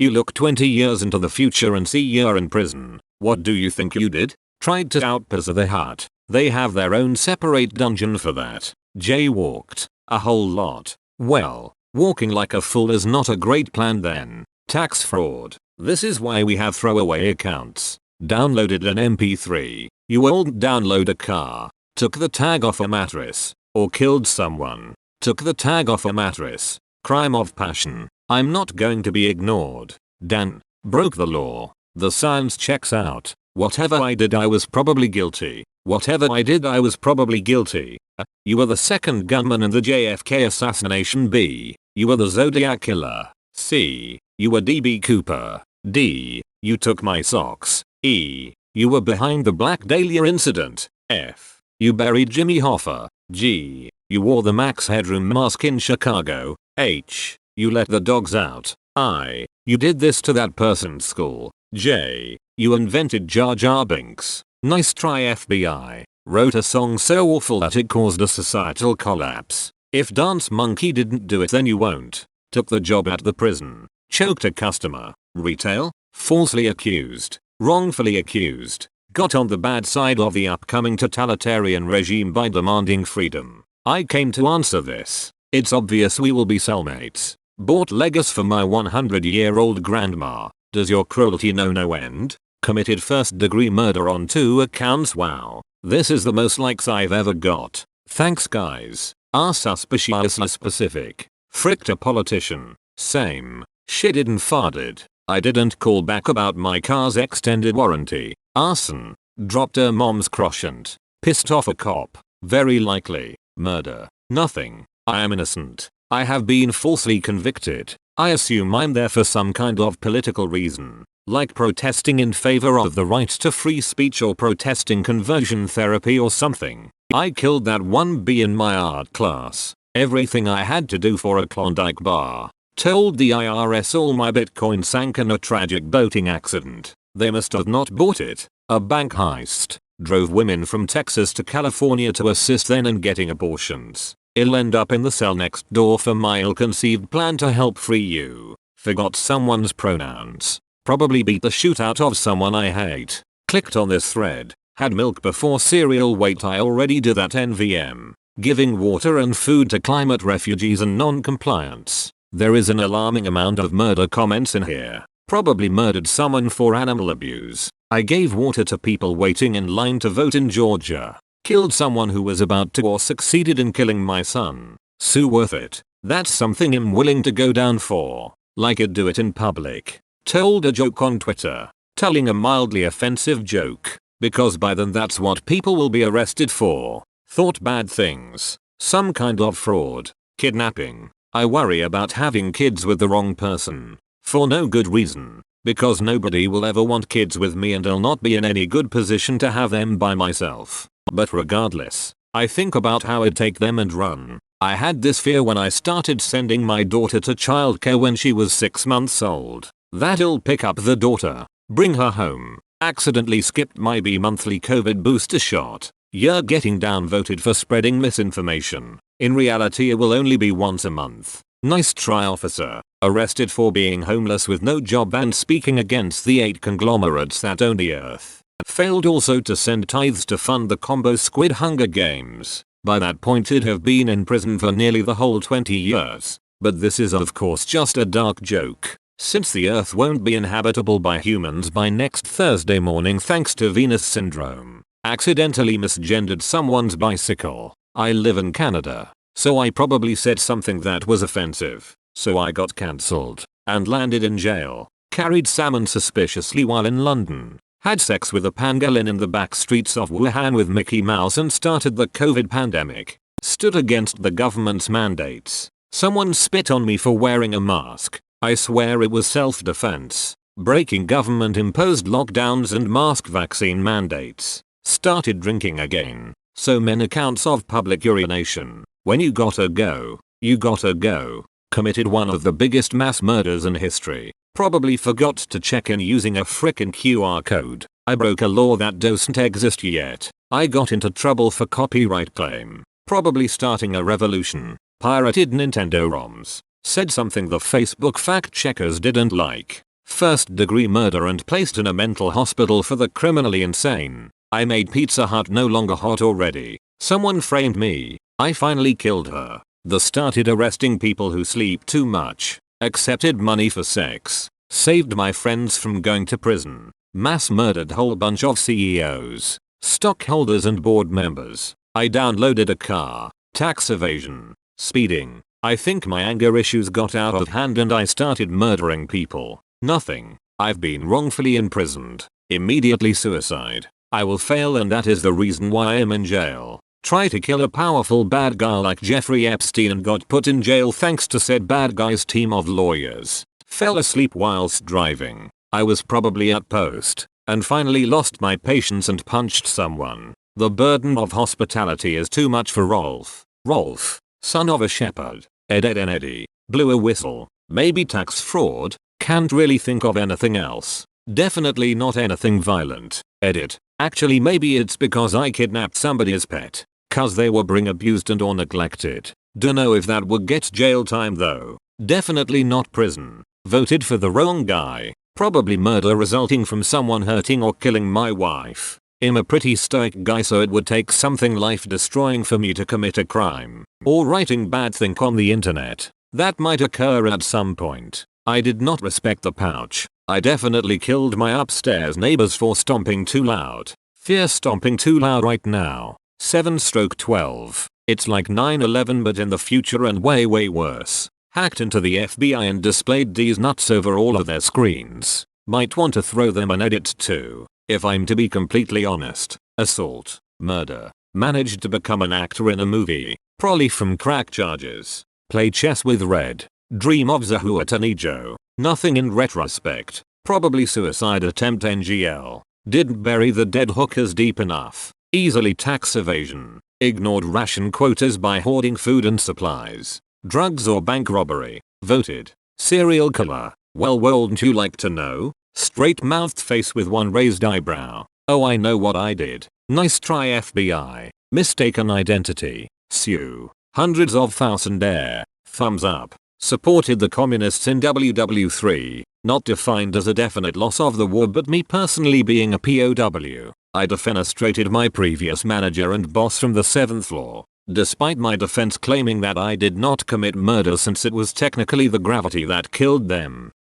You look 20 years into the future and see you're in prison. What do you think you did? Tried to outpizza the Hut. They have their own separate dungeon for that. Jaywalked. A whole lot. Well, walking like a fool is not a great plan then. Tax fraud. This is why we have throwaway accounts. Downloaded an MP3. You won't download a car. Took the tag off a mattress. Or killed someone. Took the tag off a mattress. Crime of passion. I'm not going to be ignored. Dan. Broke the law. The science checks out. Whatever I did I was probably guilty. Whatever I did I was probably guilty. You were the second gunman in the JFK assassination. B. You were the Zodiac killer. C. You were DB Cooper. D. You took my socks. E. You were behind the Black Dahlia incident. F. You buried Jimmy Hoffa. G. You wore the Max Headroom mask in Chicago. H. You let the dogs out. I. You did this to that person's school. J. You invented Jar Jar Binks. Nice try FBI. Wrote a song so awful that it caused a societal collapse. If Dance Monkey didn't do it then you won't. Took the job at the prison. Choked a customer. Retail. Falsely accused. Wrongfully accused. Got on the bad side of the upcoming totalitarian regime by demanding freedom. I came to answer this. It's obvious we will be cellmates. Bought Legos for my 100-year-old grandma. Does your cruelty know no end? Committed first-degree murder on 2 accounts. Wow. This is the most likes I've ever got. Thanks guys. Are suspiciously specific. Fricked a politician. Same. Shit didn't farted. I didn't call back about my car's extended warranty. Arson. Dropped her mom's croissant. Pissed off a cop. Very likely. Murder. Nothing. I am innocent. I have been falsely convicted. I assume I'm there for some kind of political reason. Like protesting in favor of the right to free speech or protesting conversion therapy or something. I killed that 1B in my art class. Everything I had to do for a Klondike bar. Told the IRS all my Bitcoin sank in a tragic boating accident. They must have not bought it. A bank heist. Drove women from Texas to California to assist them in getting abortions. I'll end up in the cell next door for my ill-conceived plan to help free you. Forgot someone's pronouns. Probably beat the shit out of someone I hate. Clicked on this thread. Had milk before cereal. Wait, I already did that. NVM. Giving water and food to climate refugees and non-compliance. There is an alarming amount of murder comments in here. Probably murdered someone for animal abuse. I gave water to people waiting in line to vote in Georgia. Killed someone who was about to or succeeded in killing my son. So worth it. That's something I'm willing to go down for. Like I'd do it in public. Told a joke on Twitter. Telling a mildly offensive joke. Because by then that's what people will be arrested for. Thought bad things. Some kind of fraud. Kidnapping. I worry about having kids with the wrong person. For no good reason. Because nobody will ever want kids with me and I'll not be in any good position to have them by myself. But regardless, I think about how I'd take them and run. I had this fear when I started sending my daughter to childcare when she was 6 months old. That I'll pick up the daughter, bring her home, accidentally skipped my monthly COVID booster shot. You're getting downvoted for spreading misinformation. In reality it will only be once a month. Nice try, officer. Arrested for being homeless with no job and speaking against the 8 conglomerates that own the earth. Failed also to send tithes to fund the combo squid Hunger Games. By that point it'd have been in prison for nearly the whole 20 years. But this is of course just a dark joke. Since the earth won't be inhabitable by humans by next Thursday morning thanks to Venus syndrome. Accidentally misgendered someone's bicycle. I live in Canada. So I probably said something that was offensive. So I got cancelled. And landed in jail. Carried salmon suspiciously while in London. Had sex with a pangolin in the back streets of Wuhan with Mickey Mouse and started the COVID pandemic. Stood against the government's mandates. Someone spit on me for wearing a mask. I swear it was self-defense. Breaking government-imposed lockdowns and mask vaccine mandates. Started drinking again. So many accounts of public urination. When you gotta go, you gotta go. Committed one of the biggest mass murders in history. Probably forgot to check in using a frickin' QR code. I broke a law that doesn't exist yet. I got into trouble for copyright claim. Probably starting a revolution. Pirated Nintendo ROMs. Said something the Facebook fact checkers didn't like. First degree murder and placed in a mental hospital for the criminally insane. I made Pizza Hut no longer hot already. Someone framed me. I finally killed her. The started arresting people who sleep too much. Accepted money for sex. Saved my friends from going to prison. Mass murdered whole bunch of CEOs, stockholders and board members. I downloaded a car. Tax evasion. Speeding. I think my anger issues got out of hand and I started murdering people. Nothing. I've been wrongfully imprisoned. Immediately suicide. I will fail and that is the reason why I am in jail. Try to kill a powerful bad guy like Jeffrey Epstein and got put in jail thanks to said bad guy's team of lawyers. Fell asleep whilst driving. I was probably at post. And finally lost my patience and punched someone. The burden of hospitality is too much for Rolf. Rolf, son of a shepherd. Ed and Eddie. Blew a whistle. Maybe tax fraud. Can't really think of anything else. Definitely not anything violent. Edit. Actually maybe it's because I kidnapped somebody's pet. Cause they were being abused and or neglected. Dunno if that would get jail time though. Definitely not prison. Voted for the wrong guy. Probably murder resulting from someone hurting or killing my wife. I'm a pretty stoic guy so it would take something life destroying for me to commit a crime. Or writing bad thing on the internet. That might occur at some point. I did not respect the pouch. I definitely killed my upstairs neighbors for stomping too loud. Fear stomping too loud right now. 7/12. It's like 9/11 but in the future and way worse. Hacked into the FBI and displayed these nuts over all of their screens. Might want to throw them an edit too. If I'm to be completely honest. Assault. Murder. Managed to become an actor in a movie. Probably from crack charges. Play chess with Red. Dream of Zahua Tanijo. Nothing in retrospect. Probably suicide attempt NGL. Didn't bury the dead hookers deep enough. Easily tax evasion. Ignored ration quotas by hoarding food and supplies. Drugs or bank robbery. Voted. Serial killer. Well, wouldn't you like to know? Straight-mouthed face with one raised eyebrow. Oh, I know what I did. Nice try FBI. Mistaken identity. Sue. Hundreds of thousandaire. Thumbs up. Supported the communists in WW3. Not defined as a definite loss of the war but me personally being a POW. I defenestrated my previous manager and boss from the 7th floor. Despite my defense claiming that I did not commit murder since it was technically the gravity that killed them.